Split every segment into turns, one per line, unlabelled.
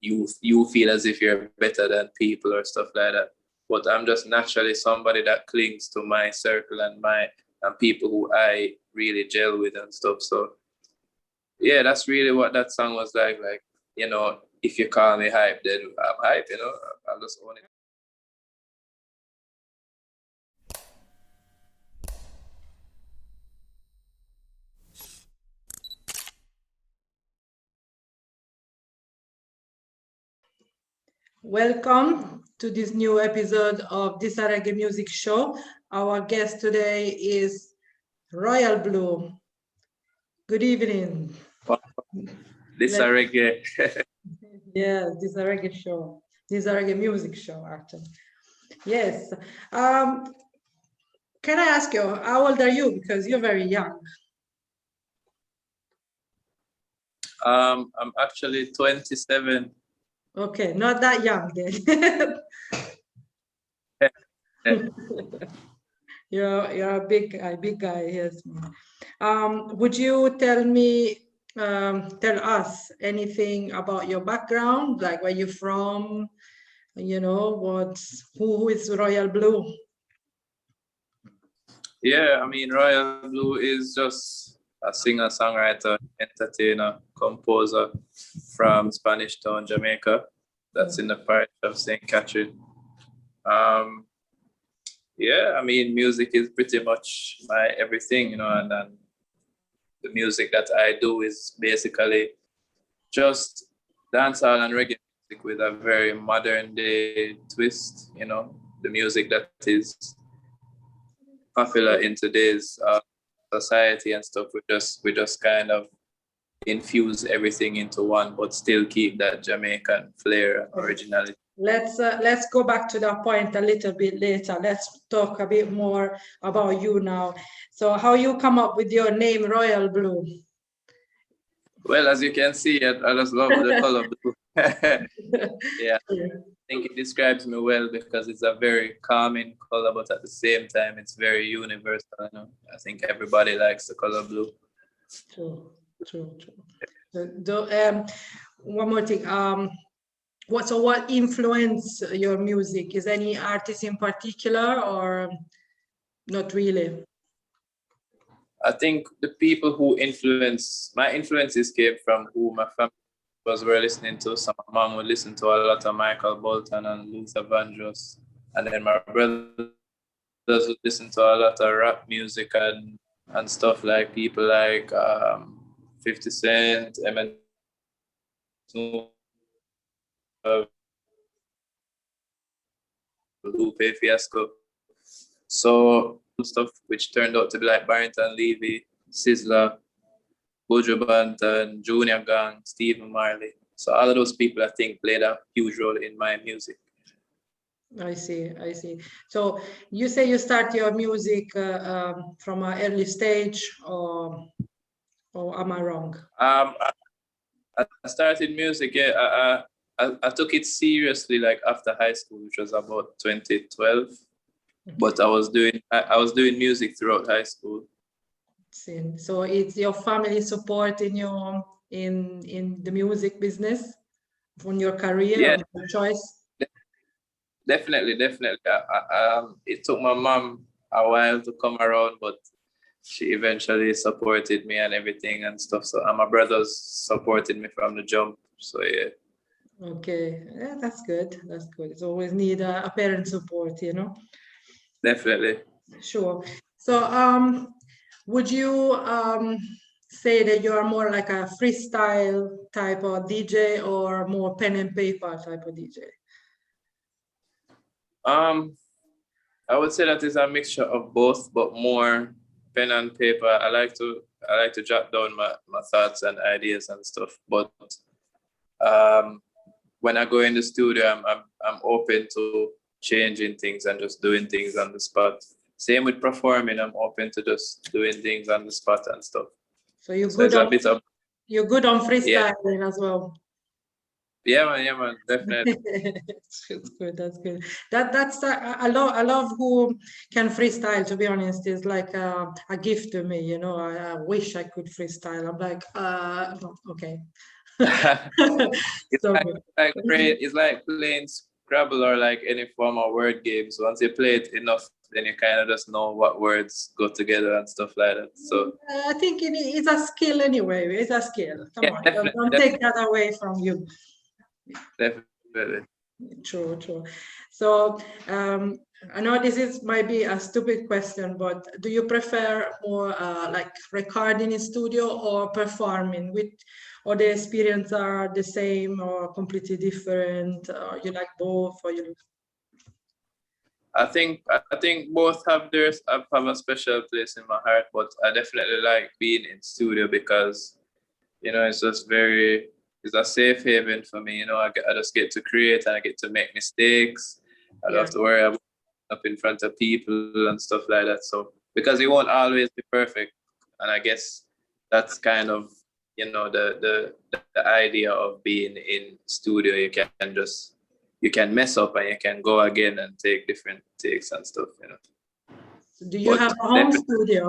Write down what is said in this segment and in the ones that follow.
you feel as if you're better than people or stuff like that. But I'm just naturally somebody that clings to my circle and people who I really gel with and stuff. So yeah, that's really what that song was like. Like, if you call me hype, then I'm hype, I'll just own it.
Welcome to this new episode of this Reggae Music Show. Our guest today is Royal Blue. Good evening.
This is a reggae.
Yes, this is a reggae show. This is a reggae music show, actually. Yes. Can I ask you, how old are you? Because you're very young.
I'm actually 27.
Okay, not that young then. You're a big guy, yes. Would you tell us anything about your background, like where you're from, who is Royal Blue?
Yeah, I mean, Royal Blue is just a singer, songwriter, entertainer, composer from Spanish Town, Jamaica. That's in the parish of St. Catherine. Yeah, I mean, music is pretty much my everything, and then the music that I do is basically just dancehall and reggae music with a very modern day twist, the music that is popular in today's society and stuff. We just kind of infuse everything into one, but still keep that Jamaican flair and originality.
Let's go back to that point a little bit later. Let's talk a bit more about you now. So how you come up with your name Royal Blue?
Well, as you can see, I just love the color blue. Yeah, I think it describes me well because it's a very calming color, but at the same time, it's very universal. I think everybody likes the color blue.
True. One more thing. What influenced your music? Is any artist in particular or not really?
I think the people who my influences came from who my family were listening to. So my mom would listen to a lot of Michael Bolton and Luther Vandross. And then my brothers would listen to a lot of rap music and stuff like people like 50 Cent, Eminem, Lupe Fiasco. So stuff which turned out to be like Barrington Levy, Sizzla, Buju Banton, Junior Gang, Stephen Marley. So all of those people I think played a huge role in my music.
I see. So you say you start your music from an early stage, or am I wrong?
I started music. Yeah, I took it seriously like after high school, which was about 2012. Okay. But I was doing music throughout high school.
So it's your family supporting you in the music business, on your career,
yeah.
on your choice?
Definitely. It took my mom a while to come around, but she eventually supported me and everything and stuff. So and my brothers supported me from the jump. So yeah.
Okay, yeah, that's good. It's always need a parent support,
Definitely.
Sure. So would you say that you are more like a freestyle type of DJ or more pen and paper type of DJ?
I would say that is a mixture of both, but more pen and paper. I like to jot down my thoughts and ideas and stuff. But when I go in the studio, I'm open to changing things and just doing things on the spot. Same with performing, I'm open to just doing things on the spot and stuff.
So you're good on freestyling as well.
Yeah, man, definitely.
That's good. That's I love who can freestyle. To be honest, it's like a gift to me. I wish I could freestyle. I'm like, okay.
It's
So
like,
good.
it's like playing Scrabble or like any form of word games. Once you play it enough, then you kind of just know what words go together and stuff like that. So
I think it's a skill anyway. It's a skill. Come
yeah,
on,
definitely,
don't take that away from you.
definitely.
True, true. So I know might be a stupid question, but do you prefer more like recording in studio or performing? Or the experience are the same or completely different? Or you like both? Or you?
I think both have have a special place in my heart, but I definitely like being in studio because it's just it's a safe haven for me. I just get to create and I get to make mistakes. I don't
Yeah.
have to worry about up in front of people and stuff like that. So because it won't always be perfect, and I guess that's kind of the idea of being in studio. You can mess up and you can go again and take different takes and stuff.
Do you
But
have a home
definitely,
studio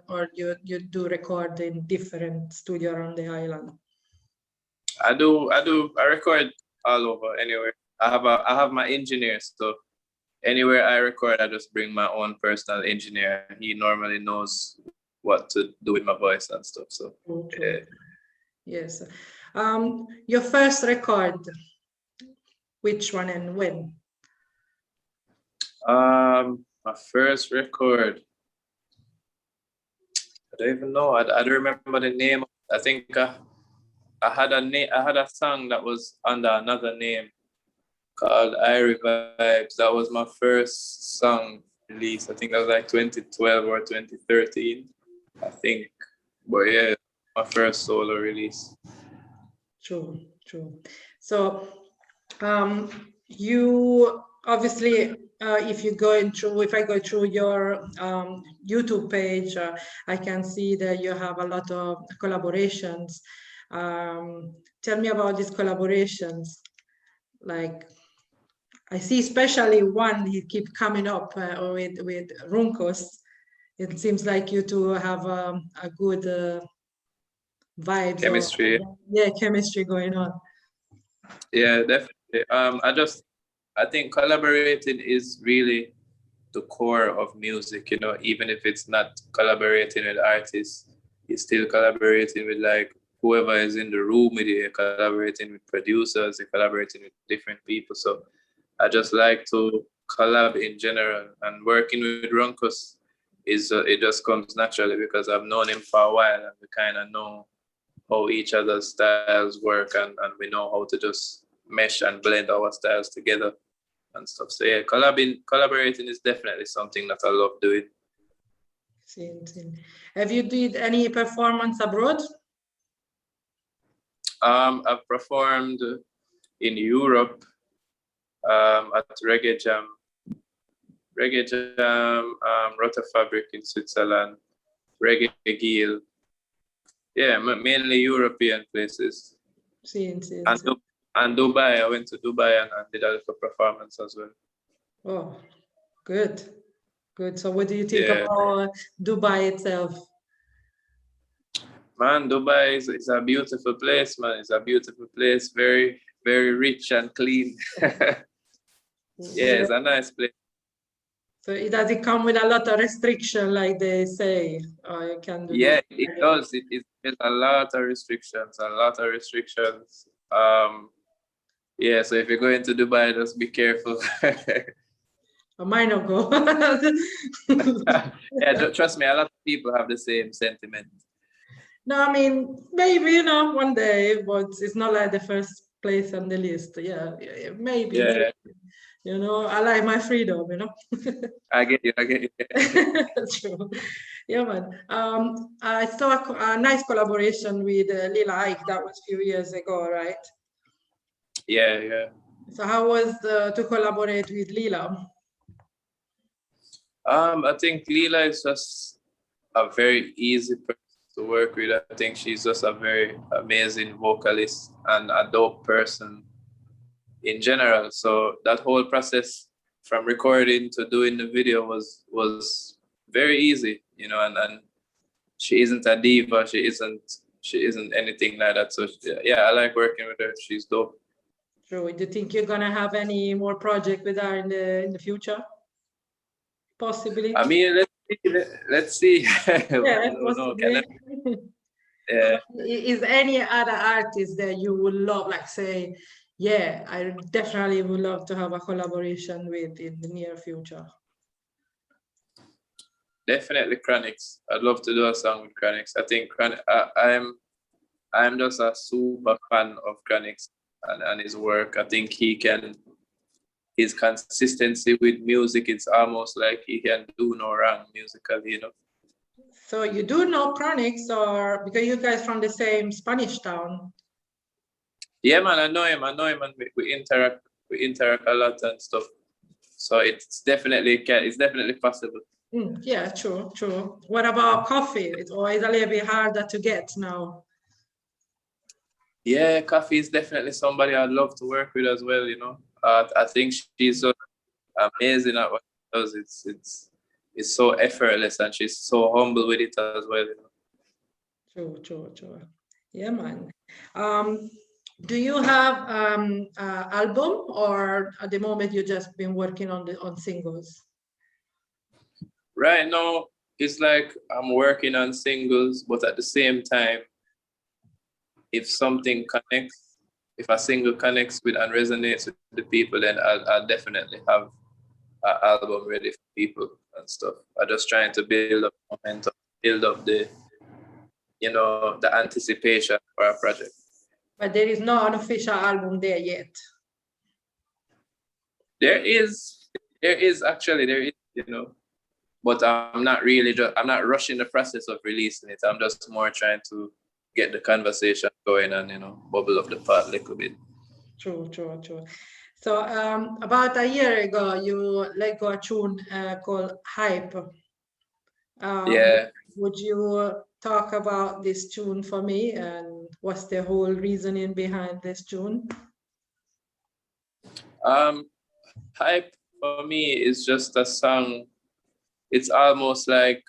or you do record in different studio around the island?
I record all over anywhere. I have my engineers, so anywhere I record, I just bring my own personal engineer. He normally knows what to do with my voice and stuff. So
Okay. Yes. Your first record, which one and when?
My first record, I don't even know. I don't remember the name. I think I had a name. I had a song that was under another name called Irie Vibes. That was my first song release. I think that was like 2012 or 2013. I think. But yeah, my first solo release.
True, true. So, you obviously, if I go through your YouTube page, I can see that you have a lot of collaborations. Tell me about these collaborations. Like, I see especially one he keep coming up with Runkos. It seems like you two have a good vibes or
Chemistry.
yeah, chemistry going on.
Yeah, definitely. I think collaborating is really the core of music, even if it's not collaborating with artists, you're still collaborating with like whoever is in the room with you, you're collaborating with producers, you're collaborating with different people. So I just like to collab in general, and working with Roncos it just comes naturally because I've known him for a while and we kind of know how each other's styles work, and we know how to just mesh and blend our styles together and stuff. So yeah, collaborating is definitely something that I love doing.
Same. Have you did any performance abroad?
I've performed in Europe at Rotter Fabric in Switzerland, Reggae. Yeah, mainly European places.
Same.
And Dubai, I went to Dubai and did a little performance as well.
Oh, good. So what do you think about Dubai itself?
Man, Dubai is a beautiful place, man. It's a beautiful place, very, very rich and clean. Yeah, it's a nice place.
So it does it come with a lot of restriction, like they say, or you can do
Yeah,
this?
it does. There's a lot of restrictions, Yeah, so if you're going to Dubai, just be careful.
I might not go.
Yeah, trust me, a lot of people have the same sentiment.
No, I mean, maybe, one day, but it's not like the first place on the list. Yeah, maybe.
Yeah,
I like my freedom,
I get you.
True. Yeah, man. I saw a nice collaboration with Lila Ike. That was a few years ago, right?
Yeah.
So how was to collaborate with Lila?
I think Leela is just a very easy person to work with. I think she's just a very amazing vocalist and a dope person in general. So that whole process from recording to doing the video was very easy, and she isn't a diva. she isn't anything like that. So yeah, I like working with her. She's dope.
True. Do you think you're gonna have any more project with her in the future? Possibly.
I mean, let's see.
Yeah,
No,
possibly.
yeah.
Is any other artist that you would love, like say, yeah, I definitely would love to have a collaboration with in the near future?
Definitely Chronix. I'd love to do a song with Chronix. I think I'm just a super fan of Chronix and his work. I think his consistency with music, it's almost like he can do no wrong musically, you know.
So you do know Chronix, or because you guys from the same Spanish town?
Yeah, man, I know him, and we interact a lot and stuff. So it's definitely possible.
Yeah, true. What about coffee? It's always a little bit harder to get now.
Yeah, Coffee is definitely somebody I'd love to work with as well, you know. I think she's so amazing at what she does. It's so effortless, and she's so humble with it as well, you know.
True. Yeah, man. Do you have album, or at the moment you just been working on singles?
Right now, it's like I'm working on singles, but at the same time, if something connects, if a single connects with and resonates with the people, then I'll definitely have an album ready for people and stuff. I'm just trying to build up momentum, build up the anticipation for a project.
But there is no unofficial album there yet.
There is actually, you know, but I'm not rushing the process of releasing it. I'm just more trying to get the conversation going and, you know, bubble up the pot a little bit.
True. So about a year ago, you let go a tune called Hype.
Yeah.
Would you talk about this tune for me, and what's the whole reasoning behind this tune?
Hype for me is just a song. It's almost like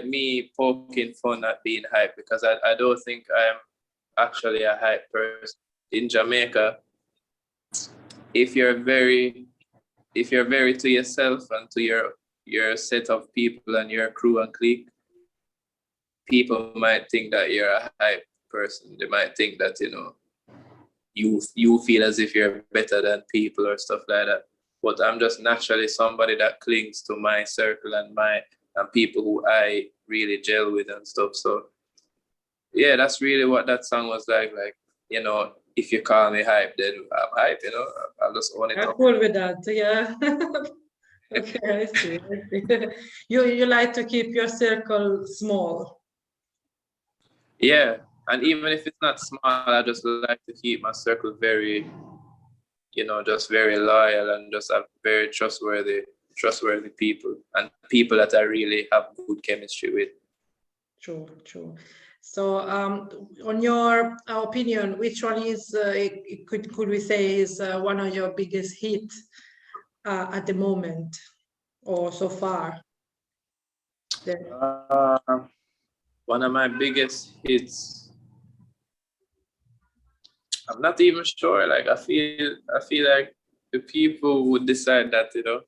me poking fun at being hype, because I don't think I'm actually a hype person. In Jamaica, if you're very to yourself and to your set of people and your crew and clique, people might think that you're a hype person. They might think that, you know, you feel as if you're better than people or stuff like that. But I'm just naturally somebody that clings to my circle and people who I really gel with and stuff. So yeah, that's really what that song was like. Like, you know, if you call me hype, then I'm hype, you know. I'll just own it
I'm
up.
cool with that, yeah. Okay, I see. You like to keep your circle small.
Yeah, and even if it's not small, I just like to keep my circle very, you know, just very loyal and just have very trustworthy people and people that I really have good chemistry with.
True. So, on your opinion, which one is could we say is one of your biggest hits at the moment or so far?
One of my biggest hits. I'm not even sure. Like I feel like the people would decide that, you know.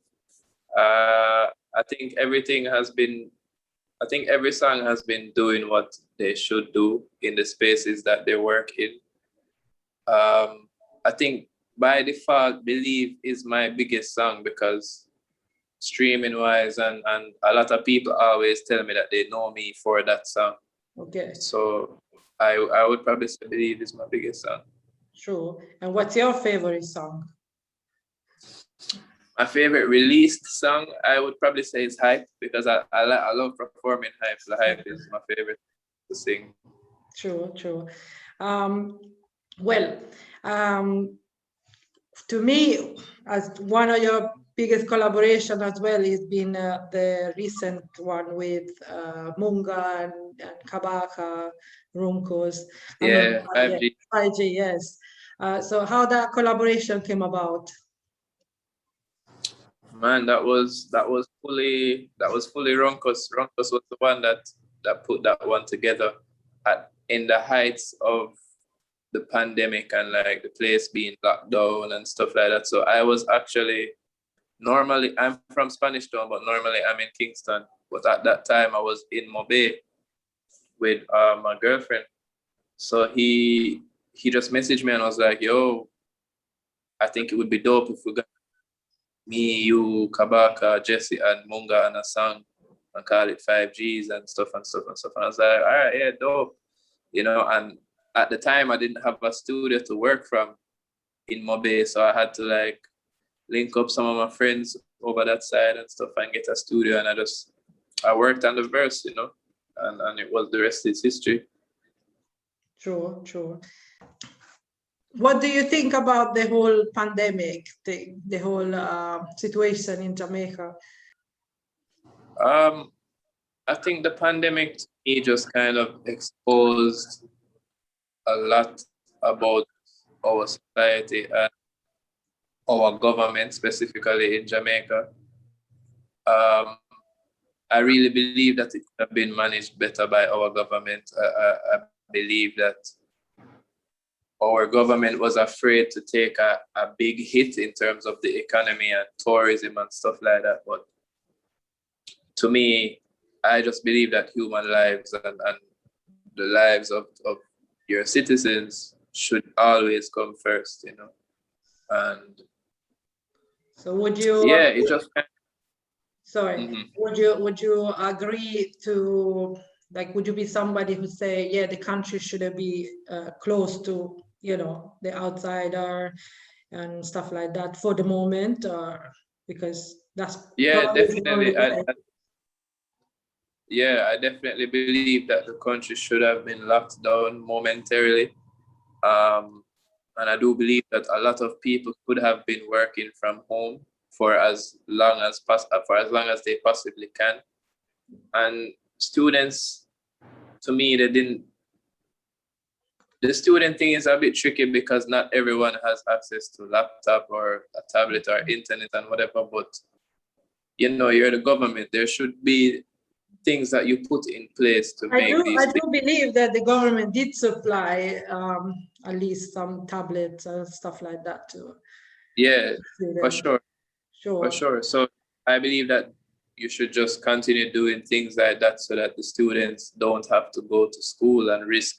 I think every song has been doing what they should do in the spaces that they work in. I think by default, Believe is my biggest song because streaming wise and a lot of people always tell me that they know me for that song.
Okay.
So I would probably say Believe is my biggest song.
Sure. And what's your favorite song?
My favorite released song, I would probably say is Hype, because I love performing Hype. The Hype is my favorite to sing.
True. To me, as one of your biggest collaboration as well has been the recent one with Munga and Kabaka, Runkos.
Yeah, 5G.
5G, yes. So how that collaboration came about?
Man, that was fully Ronkos. Ronkos was the one that that put that one together in the heights of the pandemic and like the place being locked down and stuff like that. So I was actually normally, I'm from Spanish Town, but normally I'm in Kingston. But at that time I was in Mobay with my girlfriend. So he just messaged me and I was like, yo, I think it would be dope if we got me, you, Kabaka, Jesse, and Munga and a song and call it 5Gs and stuff and stuff and stuff. And I was like, all right, yeah, dope. You know, and at the time I didn't have a studio to work from in Mobay, so I had to like link up some of my friends over that side and stuff and get a studio, and I worked on the verse, you know, and it was, the rest is history.
True. What do you think about the whole pandemic, the whole situation in Jamaica?
I think the pandemic to me just kind of exposed a lot about our society and our government, specifically in Jamaica. I really believe that it could have been managed better by our government. I believe that our government was afraid to take a big hit in terms of the economy and tourism and stuff like that. But to me, I just believe that human lives and the lives of your citizens should always come first, you know. And
so would you?
Yeah, it just.
Sorry. Mm-hmm. Would you agree to, like, would you be somebody who say, yeah, the country should be close to, you know, the outsider and stuff like that for the moment, or because that's
definitely. I definitely believe that the country should have been locked down momentarily. And I do believe that a lot of people could have been working from home for as long as they possibly can. And students, to me, the student thing is a bit tricky because not everyone has access to laptop or a tablet or internet and whatever, but you know, you're the government. There should be things that you put in place to make these things.
I do believe that the government did supply at least some tablets and stuff like that too.
Yeah, for sure. For sure. So I believe that you should just continue doing things like that so that the students don't have to go to school and risk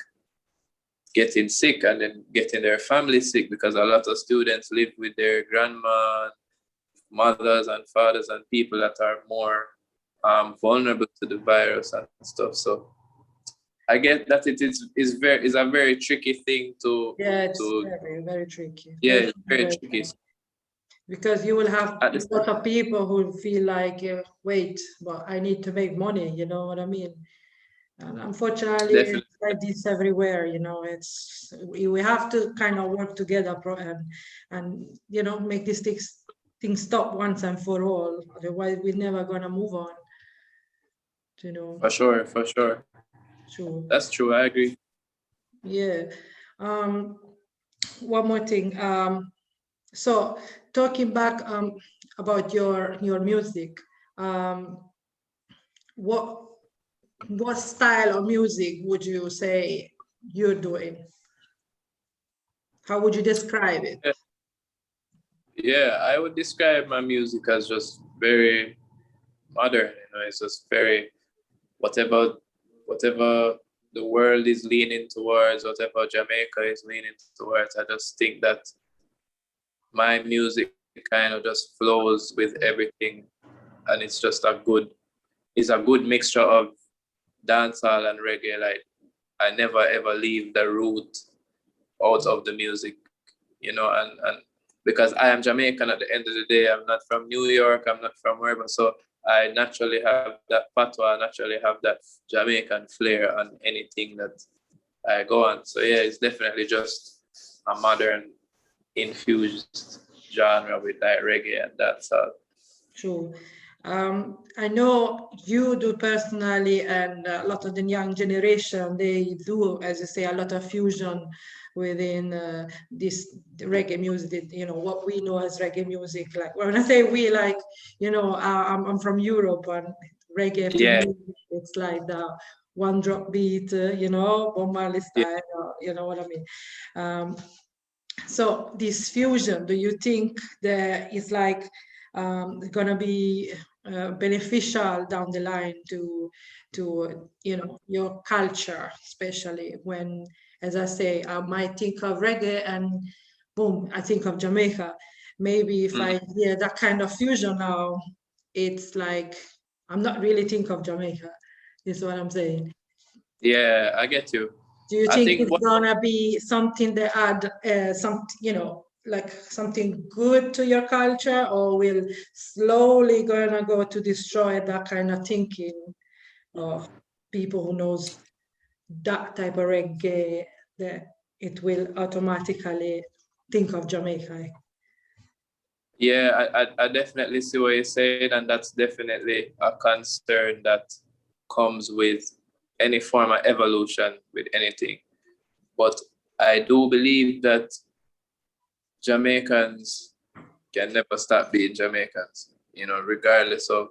getting sick and then getting their family sick, because a lot of students live with their grandma, mothers and fathers and people that are more vulnerable to the virus and stuff. So I get that it is a very tricky thing to.
Yeah, it's very, very tricky.
Yeah, it's very tricky.
Because you will have a lot of people who feel like, wait, but I need to make money, you know what I mean? And unfortunately, Definitely. It's like this everywhere, you know, we have to kind of work together and you know, make these things stop once and for all. Otherwise, we're never going to move on, you know.
For sure.
True.
That's true, I agree.
Yeah. One more thing. So talking back about your music, what style of music would you say you're doing? How would you describe it?
Yeah, I would describe my music as just very modern. You know, it's just very whatever the world is leaning towards, whatever Jamaica is leaning towards. I just think that my music kind of just flows with everything, and it's just a good mixture of dancehall and reggae. Like, I never ever leave the root out of the music, you know, and because I am Jamaican at the end of the day, I'm not from New York, I'm not from wherever, so I naturally have that patois, I naturally have that Jamaican flair on anything that I go on. So yeah, it's definitely just a modern infused genre with like reggae and dancehall.
True. I know you do personally, and a lot of the young generation, they do, as you say, a lot of fusion within this reggae music, you know, what we know as reggae music. Like, when I say we, like, you know, I'm from Europe, and reggae to me, it's like the one drop beat, you know, Bob Marley
Yeah.
style, you know what I mean. So this fusion, do you think that is like gonna be beneficial down the line to you know your culture, especially when, as I say, I might think of reggae and boom, I think of Jamaica. Maybe if
Mm.
I hear that kind of fusion now, it's like I'm not really think of Jamaica. Is what I'm saying.
Yeah, I get you.
Do you
I
think
think
it's
what
gonna be something that add some, you know, like something good to your culture, or will slowly gonna go to destroy that kind of thinking of people who knows that type of reggae, that it will automatically think of Jamaica?
yeah, I definitely see what you're saying, and that's definitely a concern that comes with any form of evolution with anything. But I do believe that Jamaicans can never stop being Jamaicans, you know, regardless of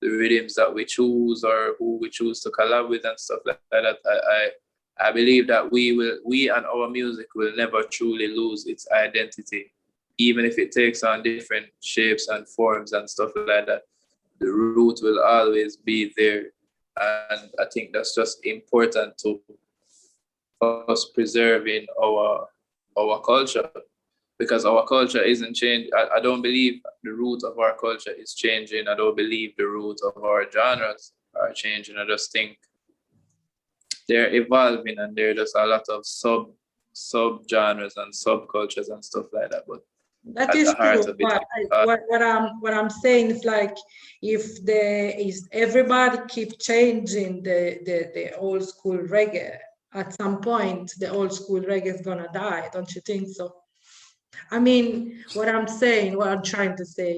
the rhythms that we choose or who we choose to collab with and stuff like that. I believe that we and our music will never truly lose its identity, even if it takes on different shapes and forms and stuff like that. The root will always be there, and I think that's just important to us preserving our culture, because our culture isn't changed. I don't believe the root of our culture is changing. I don't believe the root of our genres are changing. I just think they're evolving, and there are just a lot of sub genres and subcultures and stuff like that. But
That
at
is
the heart
true,
of it,
but what I'm saying is like if there is everybody keep changing the old school reggae, at some point the old school reggae is gonna die, don't you think so? I mean, what I'm saying, what I'm trying to say,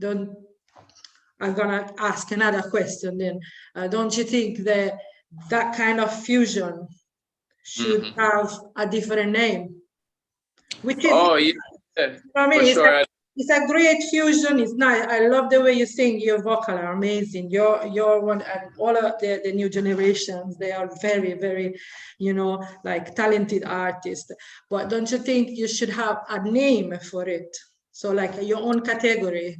don't I'm gonna ask another question then. Don't you think that that kind of fusion should
mm-hmm.
have a different name? Which is,
Oh yeah,
I mean,
for sure.
it's a great fusion. It's nice. I love the way you sing. Your vocal are amazing. Your one and all of the new generations, they are very, very, you know, like talented artists. But don't you think you should have a name for it? So like your own category.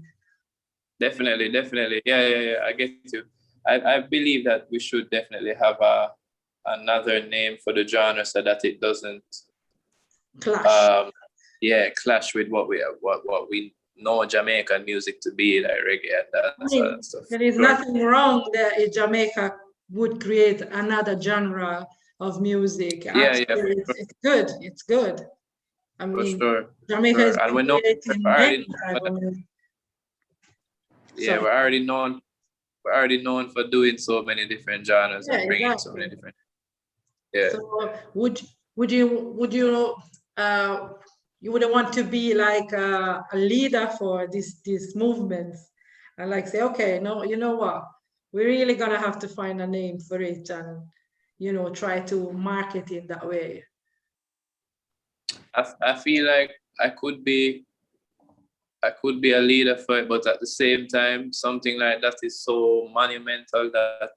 Definitely, definitely. Yeah. I get you. I believe that we should definitely have another name for the genre so that it doesn't
Clash.
um clash with what we know Jamaican music to be, like reggae and
I
dancehall
mean,
and stuff.
there is
Sure.
nothing wrong that if Jamaica would create another genre of music.
Yeah,
Actually, it's good. It's good. I
for
mean,
sure.
Jamaica
Sure.
is
And we know
creating
we're
many
already
type of music.
yeah,
So
we're already known for doing so many different genres
yeah,
and bringing so many
exactly.
different yeah.
So would you uh, you wouldn't want to be like a leader for these movements and like say, okay, no, you know what, we're really gonna have to find a name for it and you know try to market it that way.
I feel like I could be a leader for it, but at the same time, something like that is so monumental that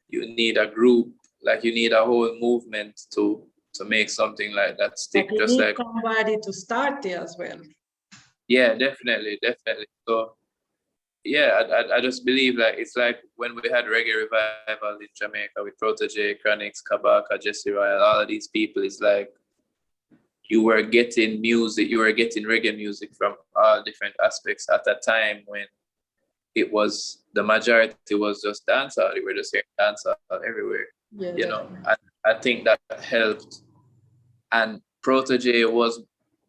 you need a group, like you need a whole movement to make something like that
But
stick.
you
Just
need
like
somebody to start it as well.
yeah, definitely, definitely. So yeah, I just believe like it's like when we had reggae revival in Jamaica with Protege, Chronix, Kabaka, Jesse Royal, all of these people. It's like you were getting music, you were getting reggae music from all different aspects at a time when it was the majority was just dancehall. You were just hearing dancehall everywhere,
Yeah,
you know.
definitely.
I think that helped. And Protege was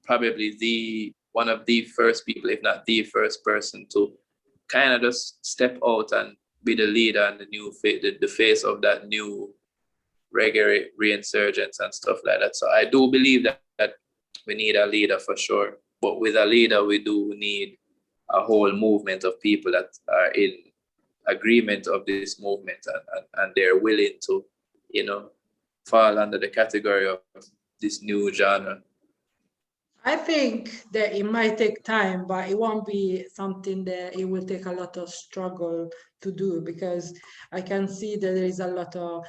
probably the one of the first people, if not the first person, to kind of just step out and be the leader and the new face, the face of that new reggae reinsurgence and stuff like that. So I do believe that we need a leader for sure. But with a leader, we do need a whole movement of people that are in agreement of this movement and they're willing to, you know, fall under the category of this new genre.
I think that it might take time, but it won't be something that it will take a lot of struggle to do, because I can see that there is a lot of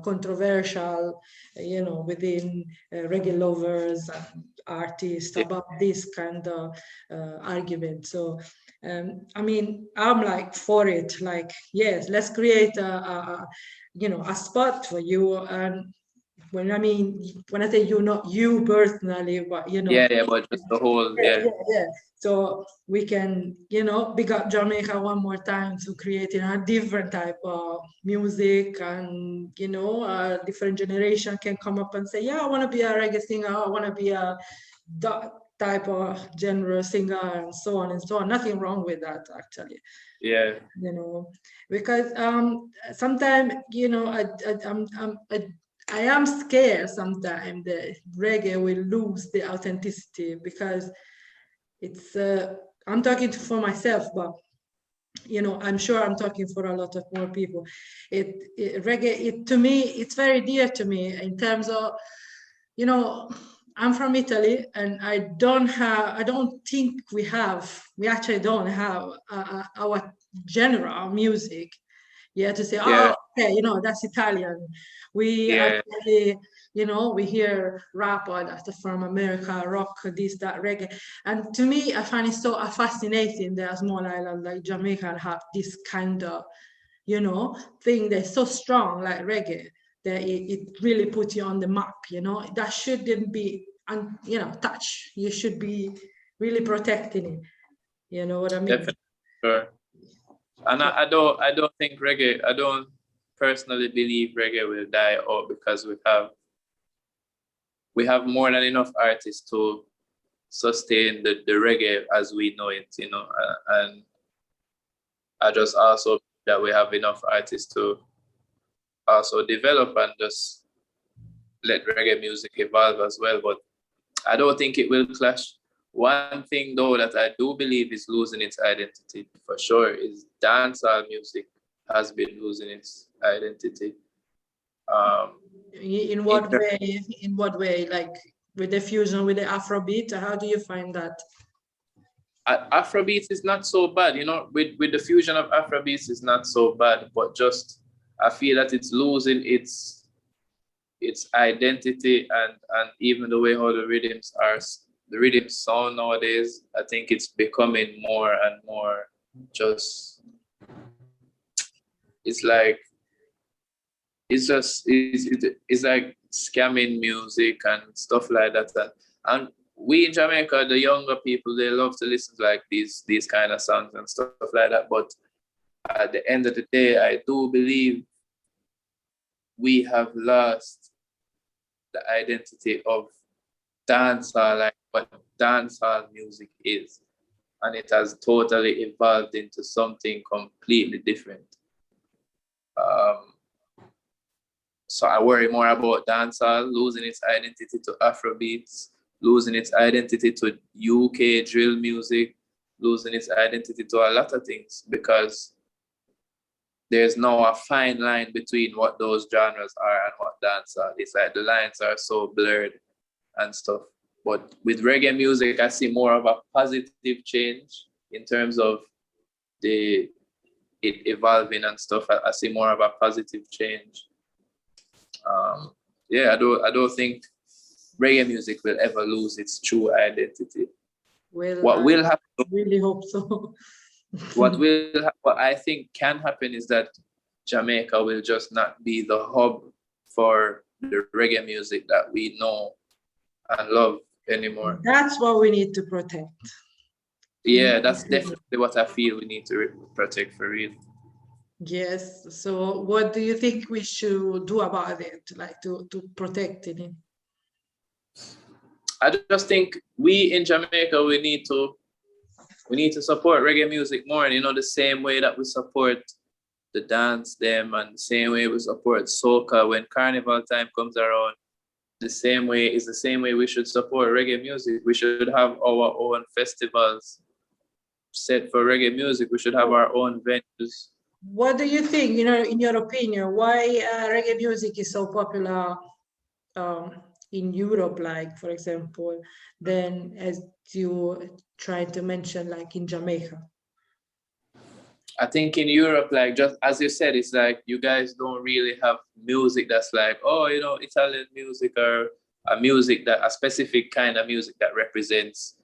controversial, within reggae lovers and artists
Yeah,
about this kind of argument. So, I mean, I'm like for it. Like, yes, let's create a spot for you. And when I say you, not you personally, but
yeah, but just the whole,
yeah,
yeah,
yeah, yeah. So we can, big up Jamaica one more time to creating a different type of music, and a different generation can come up and say, yeah, I want to be a reggae singer, I want to be a that type of genre singer, and so on and so on. Nothing wrong with that, actually.
yeah,
you know because sometimes I am scared sometimes that reggae will lose the authenticity, because it's I'm talking for myself, but I'm sure I'm talking for a lot of more people. Reggae, to me, it's very dear to me in terms of, you know, I'm from Italy, and I don't think we actually don't have our genre of music. Yeah, to say,
yeah,
oh, okay, that's Italian. We
yeah,
actually, we hear rap or that's from America, rock, this, that, reggae. And to me, I find it so fascinating that a small island like Jamaica have this kind of, thing that's so strong like reggae, that it really puts you on the map, that shouldn't be, touch. You should be really protecting it. You know what I mean?
definitely. Sure. And
So,
I don't think reggae, I don't personally believe reggae will die out, because we have more than enough artists to sustain the reggae as we know it, and I just also that we have enough artists to also develop and just let reggae music evolve as well. But I don't think it will clash. One thing though that I do believe is losing its identity for sure is dancehall music has been losing its identity. Um,
in
in
what way? In what way? Like with the fusion with the Afrobeat? How do you find that?
Afrobeats is not so bad, with the fusion of Afrobeats is not so bad, but just I feel that it's losing its identity, and even the way how the rhythms sound nowadays. I think it's becoming more and more just it's like it's like scamming music and stuff like that. And we in Jamaica, the younger people, they love to listen to like these kind of songs and stuff like that. But at the end of the day, I do believe we have lost the identity of dancehall, like what dancehall music is. And it has totally evolved into something completely different. Um, so I worry more about dancehall losing its identity to Afrobeats, losing its identity to UK drill music, losing its identity to a lot of things, because there's now a fine line between what those genres are and what dancehall is. Like the lines are so blurred and stuff. But with reggae music, I see more of a positive change in terms of it evolving and stuff. I see more of a positive change. Um, yeah, I don't think reggae music will ever lose its true identity.
Well,
What
I
will happen?
really hope so.
What I think can happen is that Jamaica will just not be the hub for the reggae music that we know and love anymore.
That's what we need to protect.
Yeah, that's definitely what I feel we need to protect for real.
Yes. So what do you think we should do about it, like to protect it?
I just think we in Jamaica we need to support reggae music more, and the same way that we support the dance them, and the same way we support soca when carnival time comes around. The same way we should support reggae music. We should have our own festivals set for reggae music. We should have our own venues.
What do you think, in your opinion, why reggae music is so popular in Europe, like for example, than as you tried to mention, like in Jamaica?
I think in Europe, like just as you said, it's like you guys don't really have music that's like, oh, you know, Italian music or a specific kind of music that represents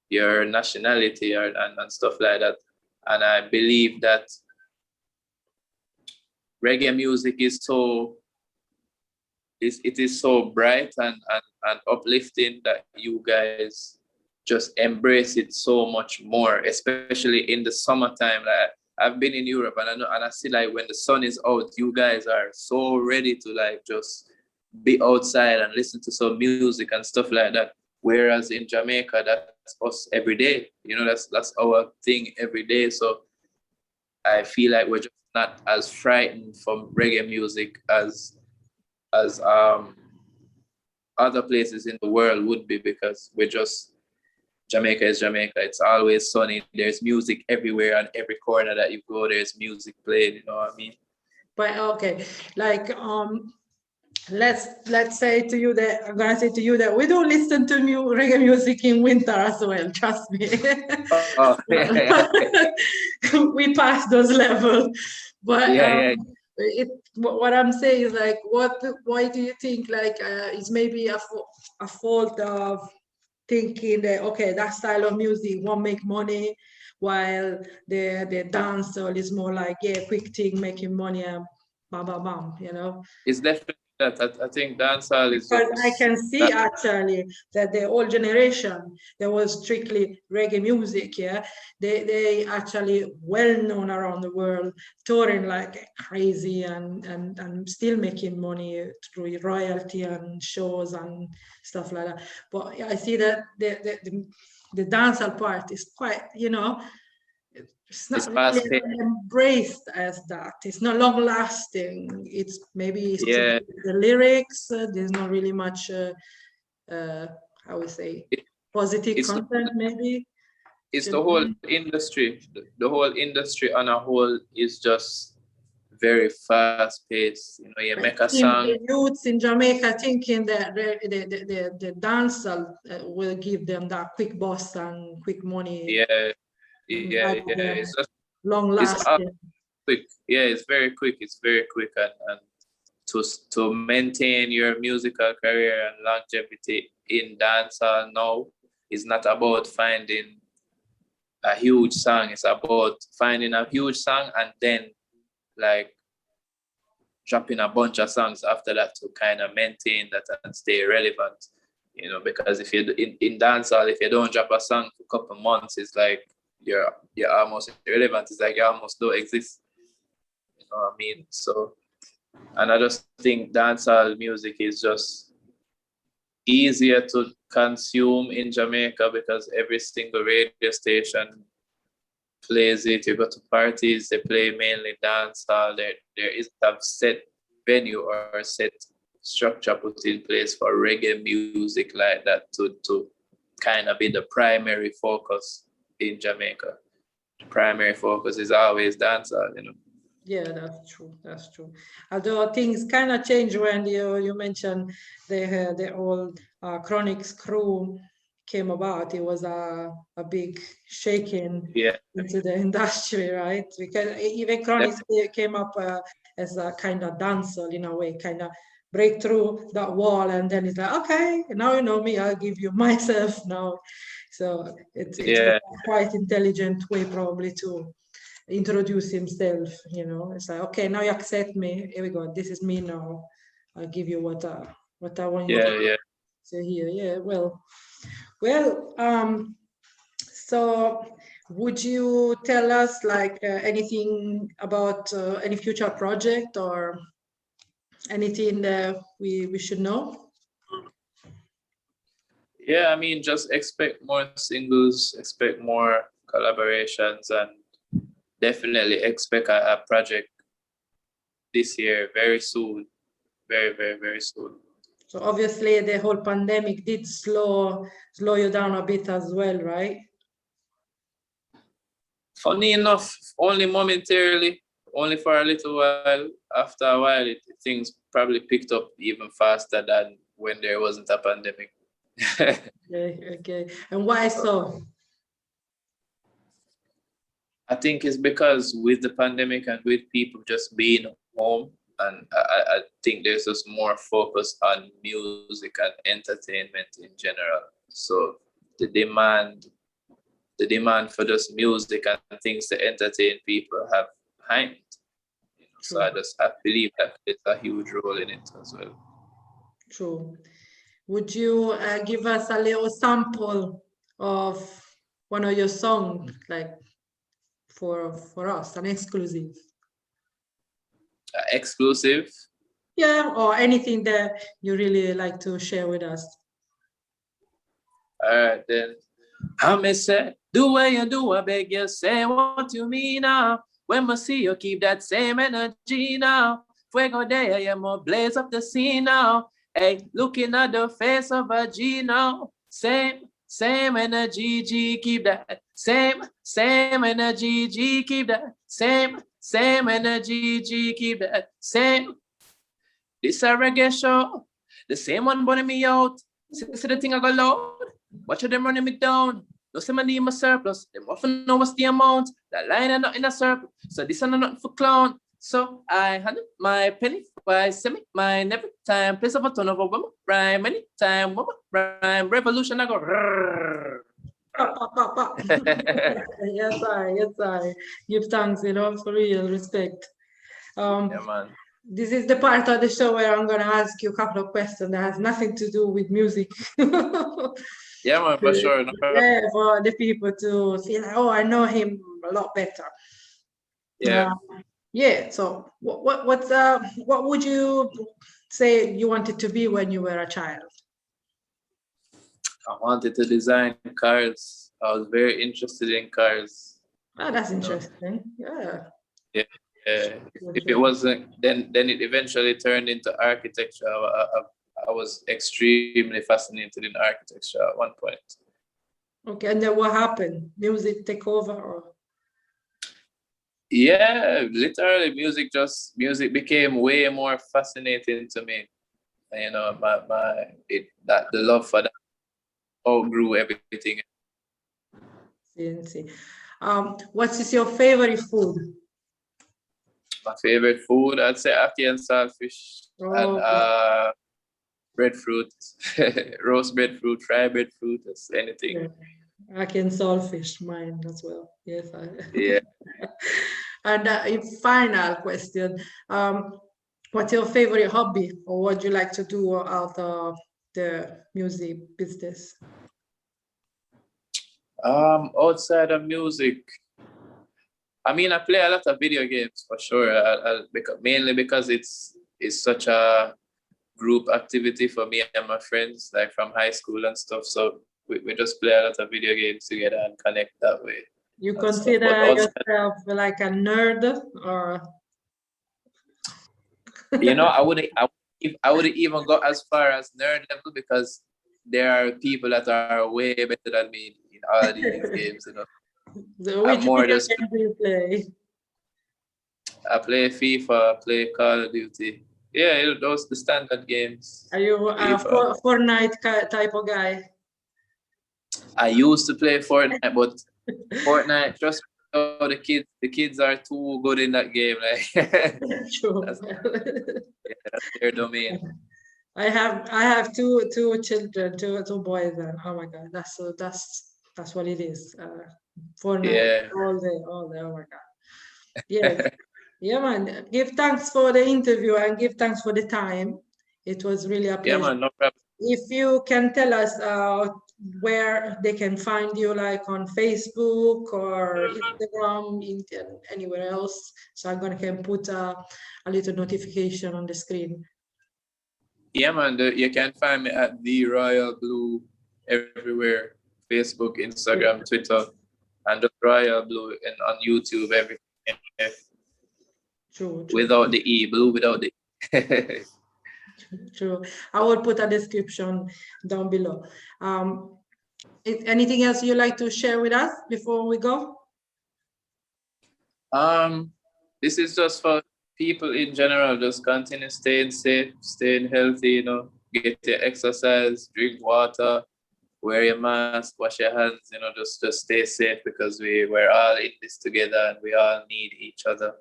your nationality and stuff like that. And I believe that reggae music is it is so bright and uplifting that you guys just embrace it so much more, especially in the summertime. Like I've been in Europe and I know, and I see like when the sun is out, you guys are so ready to like just be outside and listen to some music and stuff like that. Whereas in Jamaica, that's us every day. You know, that's our thing every day. So I feel like we're just not as frightened from reggae music as other places in the world would be, because we're just Jamaica is Jamaica. It's always sunny. There's music everywhere, on every corner that you go, there's music played. You know what I mean?
But okay, like let's say to you that I'm gonna say to you that we don't listen to new reggae music in winter as well. Trust me.
Oh, yeah.
We passed those levels, but
Yeah.
what I'm saying is like, why do you think like it's maybe a fault of thinking that okay, that style of music won't make money, while the dancehall is more like, yeah, quick thing, making money, and bam bam bam, you know?
It's definitely that. I think dancehall is
Because I
just
can see
that.
actually that the old generation that was strictly reggae music, yeah, they actually well known around the world, touring like crazy and still making money through royalty and shows and stuff like that. But I see that the dancehall part is quite, you know, it's
It's
not really
fast paced.
embraced as that. It's not long lasting. It's maybe it's to do
Yeah.
with the lyrics. There's not really much, uh, I would say,
It,
positive
it's
content. Maybe
it's
should
the whole
be.
industry. The whole industry on a whole is just very fast paced. You know, you
I
make a
think
song.
the youths in Jamaica thinking that the dancehall will give them that quick bust and quick money
Yeah,
rather
yeah.
than
It's just
long
it's all
lasting.
quick. Yeah, it's very quick. It's very quick, and to maintain your musical career and longevity in dancehall now is not about finding a huge song. It's about finding a huge song and then like dropping a bunch of songs after that to kind of maintain that and stay relevant. You know, because if you in dancehall, if you don't drop a song for a couple months, it's like you're almost irrelevant. It's like you almost don't exist. You know what I mean? So, and I just think dancehall music is just easier to consume in Jamaica because every single radio station plays it. You go to parties, they play mainly dancehall. There is a set venue or a set structure put in place for reggae music like that to kind of be the primary focus in Jamaica. The primary focus is always dancehall, you know.
Yeah, that's true. That's true. Although things kind of change when you mentioned the old Chronics crew came about. It was a big shaking
Yeah,
into the industry, right? Because even Chronics came up as a kind of dancer in a way, kind of break through that wall, and then it's like, okay, now you know me, I'll give you myself now. So it's
yeah,
quite intelligent way probably to introduce himself, you know. It's like, okay, now you accept me, here we go, this is me now, I'll give you what I want you
yeah.
to hear. Yeah, well, so would you tell us like anything about any future project or anything that we should know?
Yeah, I mean, just expect more singles, expect more collaborations, and definitely expect a project this year very soon. Very soon.
So obviously the whole pandemic did slow you down a bit as well, right?
Funny enough, only momentarily, only for a little while. After a while, things probably picked up even faster than when there wasn't a pandemic.
Okay. And why so?
I think it's because with the pandemic and with people just being home, and I think there's just more focus on music and entertainment in general. So the demand for just music and things to entertain people have heightened. So I believe that it's a huge role in it as well.
True. Would you give us a little sample of one of your songs, like for us, an exclusive?
Exclusive?
Yeah, or anything that you really like to share with us.
All right, then. I may say, do what you do, I beg you, say what you mean now. When I see you, keep that same energy now. Fuego there, you more blaze up the scene now. Hey, looking at the face of a G now. Same energy, G, keep that. Same energy, G, keep that. Same energy, G, keep that. Same. This a reggae show. The same one burning me out. See the thing I go loud. Watch them running me down. No say my need my surplus. Them often know what's the amount. That line and not in a circle. So this is not for clown. So I handle my penny. Why send me mine every time. Place of a ton of a woman. Rhyme anytime. Woman rhyme. Revolution I go.
Yes, I. Give thanks, for real respect.
Yeah, man.
This is the part of the show where I'm going to ask you a couple of questions that has nothing to do with music.
Yeah, man, for sure. No problem.
Yeah, for the people to feel like, oh, I know him a lot better.
Yeah.
Yeah. So, what would you say you wanted to be when you were a child?
I wanted to design cars. I was very interested in cars.
Oh, that's interesting. Yeah.
Yeah. If it wasn't, then it eventually turned into architecture. I was extremely fascinated in architecture at one point.
Okay, and then what happened? Music take over, or?
Yeah, literally, music became way more fascinating to me. You know, the love for that outgrew everything.
See. What is your favorite food?
My favorite food, I'd say ackee and saltfish and breadfruit, roast breadfruit, fried breadfruit, anything.
Yeah. Ackee and saltfish, mine as well. Yes,
Yeah.
And a final question: what's your favorite hobby, or what do you like to do out of the music business?
Outside of music, I mean, I play a lot of video games for sure. Mainly because it's such a group activity for me and my friends, like from high school and stuff. So we just play a lot of video games together and connect that way.
You consider yourself like a nerd, or?
You know, I wouldn't even go as far as nerd level, because there are people that are way better than me in all these games. You know.
So which video game do you play?
I play FIFA, I play Call of Duty. Yeah, those the standard games.
Are you a Fortnite type of guy?
I used to play Fortnite, but Fortnite, just the kids are too good in that game. Like,
True.
That's their domain.
I have two children, two boys, and oh my god, that's what it is. Fortnite all day. Oh my god. Yes. Yeah, man. Give thanks for the interview and give thanks for the time. It was really a pleasure.
Yeah, man, no problem.
If you can tell us where they can find you, like on Facebook or Instagram, anywhere else, so I'm can put a little notification on the screen.
Yeah, man, you can find me at The Royal Blue everywhere: Facebook, Instagram, Twitter, and the Royal Blue, and on YouTube, everything.
True.
Without the E, blue without the E.
True. I will put a description down below. Anything else you like to share with us before we go?
This is just for people in general. Just continue staying safe, staying healthy. You know, get your exercise, drink water, wear your mask, wash your hands, you know, just stay safe, because we're all in this together and we all need each other.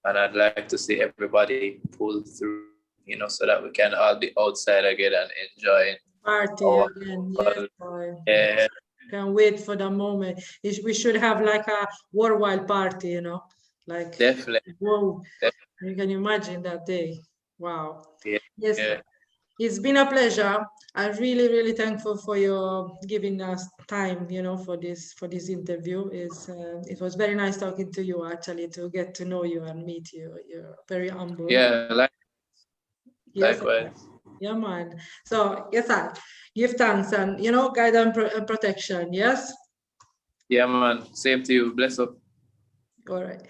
And I'd like to see everybody pull through, you know, so that we can all be outside again and enjoy
Party
our
again, yes, boy.
yeah,
Can't wait for the moment. We should have like a worldwide party, you know, like,
definitely.
whoa, you can imagine that day. Wow.
Yeah,
Yes,
yeah,
it's been a pleasure. I'm really, really thankful for your giving us time, you know, for this interview. It was very nice talking to you, actually, to get to know you and meet you. You're very humble.
yeah,
Yes,
likewise.
yeah, man. So, yes, I give thanks and, you know, guidance and protection. Yes.
Yeah, man. Same to you. Bless up.
All right.